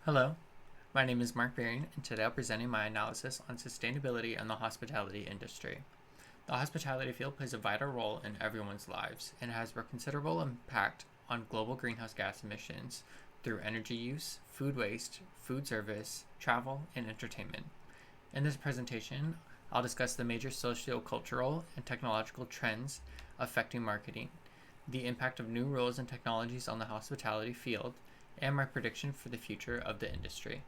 Hello, my name is Mark Varian, and today I'm presenting my analysis on sustainability and the hospitality industry. The hospitality field plays a vital role in everyone's lives and has a considerable impact on global greenhouse gas emissions through energy use, food waste, food service, travel, and entertainment. In this presentation, I'll discuss the major socio-cultural and technological trends affecting marketing, the impact of new rules and technologies on the hospitality field, and my prediction for the future of the industry.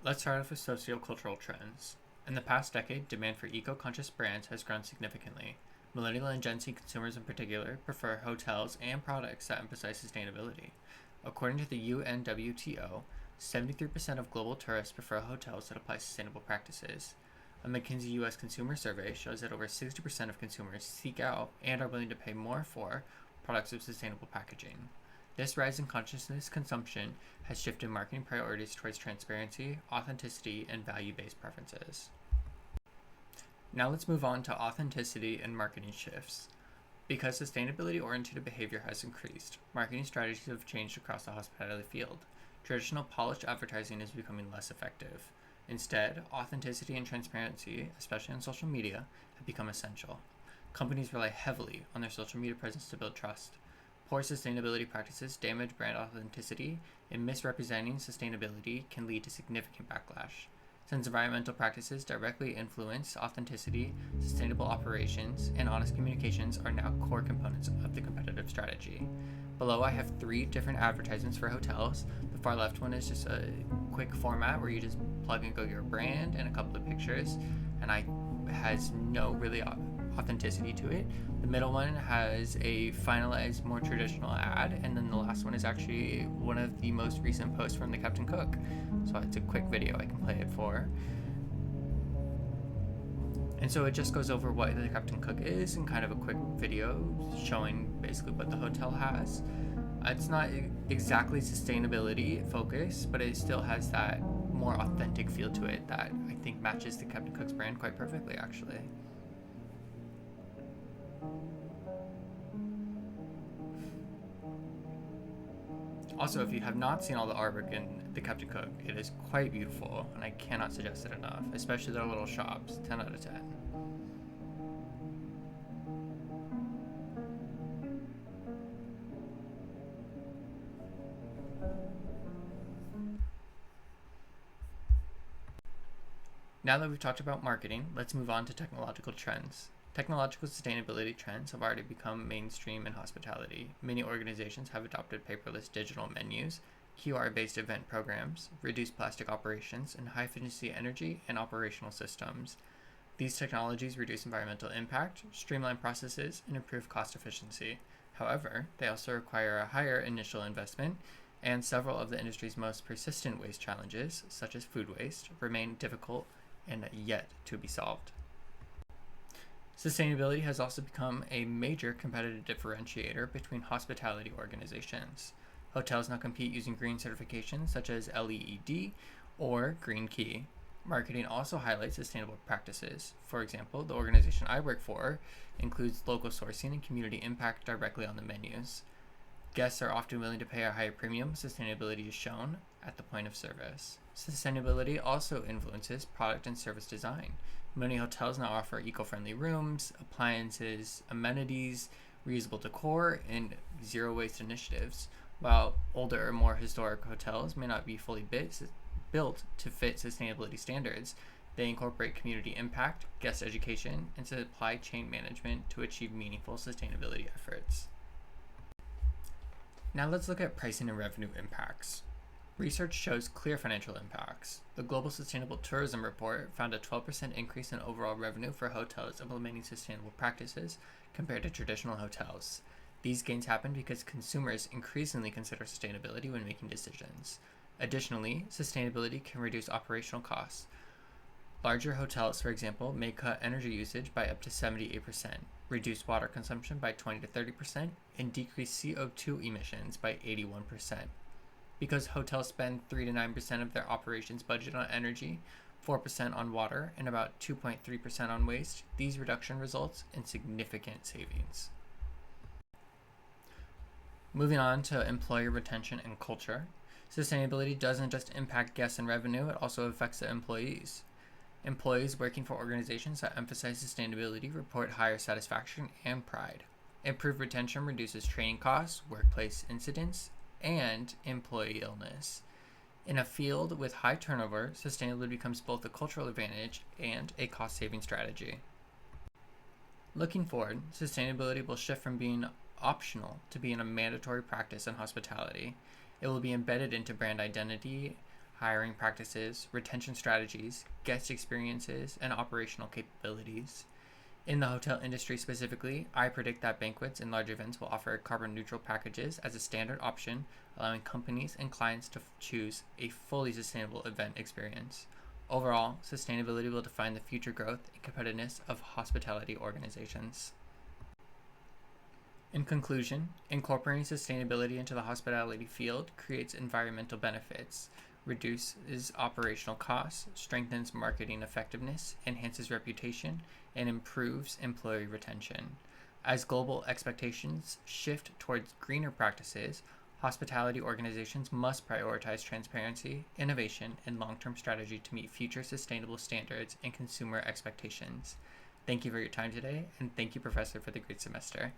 Let's start off with sociocultural trends. In the past decade, demand for eco-conscious brands has grown significantly. Millennial and Gen Z consumers in particular prefer hotels and products that emphasize sustainability. According to the UNWTO, 73% of global tourists prefer hotels that apply sustainable practices. A McKinsey US consumer survey shows that over 60% of consumers seek out and are willing to pay more for products with sustainable packaging. This rise in consciousness consumption has shifted marketing priorities towards transparency, authenticity, and value-based preferences. Now let's move on to authenticity and marketing shifts. Because sustainability-oriented behavior has increased, marketing strategies have changed across the hospitality field. Traditional polished advertising is becoming less effective. Instead, authenticity and transparency, especially on social media, have become essential. Companies rely heavily on their social media presence to build trust. Poor sustainability practices damage brand authenticity, and misrepresenting sustainability can lead to significant backlash. Since environmental practices directly influence authenticity, sustainable operations and honest communications are now core components of the competitive strategy. Below, I have 3 different advertisements for hotels. The far left one is just a quick format where you just plug and go your brand and a couple of pictures, and has no really authenticity to it. The middle one has a finalized, more traditional ad, and then the last one is actually one of the most recent posts from the Captain Cook. So it's a quick video I can play it for. And so it just goes over what the Captain Cook is and kind of a quick video showing basically what the hotel has. It's not exactly sustainability focused, but it still has that more authentic feel to it that I think matches the Captain Cook's brand quite perfectly, actually. Also, if you have not seen all the artwork in the Captain Cook, it is quite beautiful, and I cannot suggest it enough, especially their little shops. 10 out of 10. Now that we've talked about marketing, let's move on to technological trends. Technological sustainability trends have already become mainstream in hospitality. Many organizations have adopted paperless digital menus, QR-based event programs, reduced plastic operations, and high-efficiency energy and operational systems. These technologies reduce environmental impact, streamline processes, and improve cost efficiency. However, they also require a higher initial investment, and several of the industry's most persistent waste challenges, such as food waste, remain difficult and yet to be solved. Sustainability has also become a major competitive differentiator between hospitality organizations. Hotels now compete using green certifications such as LEED or Green Key. Marketing also highlights sustainable practices. For example, the organization I work for includes local sourcing and community impact directly on the menus. Guests are often willing to pay a higher premium. Sustainability is shown at the point of service. Sustainability also influences product and service design. Many hotels now offer eco-friendly rooms, appliances, amenities, reusable decor, and zero-waste initiatives. While older or more historic hotels may not be fully built to fit sustainability standards, they incorporate community impact, guest education, and supply chain management to achieve meaningful sustainability efforts. Now let's look at pricing and revenue impacts. Research shows clear financial impacts. The Global Sustainable Tourism Report found a 12% increase in overall revenue for hotels implementing sustainable practices compared to traditional hotels. These gains happen because consumers increasingly consider sustainability when making decisions. Additionally, sustainability can reduce operational costs. Larger hotels, for example, may cut energy usage by up to 78%, reduce water consumption by 20 to 30%, and decrease CO2 emissions by 81%. Because hotels spend 3 to 9% of their operations budget on energy, 4% on water, and about 2.3% on waste, these reduction results in significant savings. Moving on to employee retention and culture. Sustainability doesn't just impact guests and revenue, it also affects the employees. Employees working for organizations that emphasize sustainability report higher satisfaction and pride. Improved retention reduces training costs, workplace incidents, and employee illness. In a field with high turnover, sustainability becomes both a cultural advantage and a cost-saving strategy. Looking forward, sustainability will shift from being optional to being a mandatory practice in hospitality. It will be embedded into brand identity, hiring practices, retention strategies, guest experiences, and operational capabilities. In the hotel industry specifically, I predict that banquets and large events will offer carbon neutral packages as a standard option, allowing companies and clients to choose a fully sustainable event experience. Overall, sustainability will define the future growth and competitiveness of hospitality organizations. In conclusion, incorporating sustainability into the hospitality field creates environmental benefits, reduces operational costs, strengthens marketing effectiveness, enhances reputation, and improves employee retention. As global expectations shift towards greener practices, hospitality organizations must prioritize transparency, innovation, and long-term strategy to meet future sustainable standards and consumer expectations. Thank you for your time today, and thank you, Professor, for the great semester.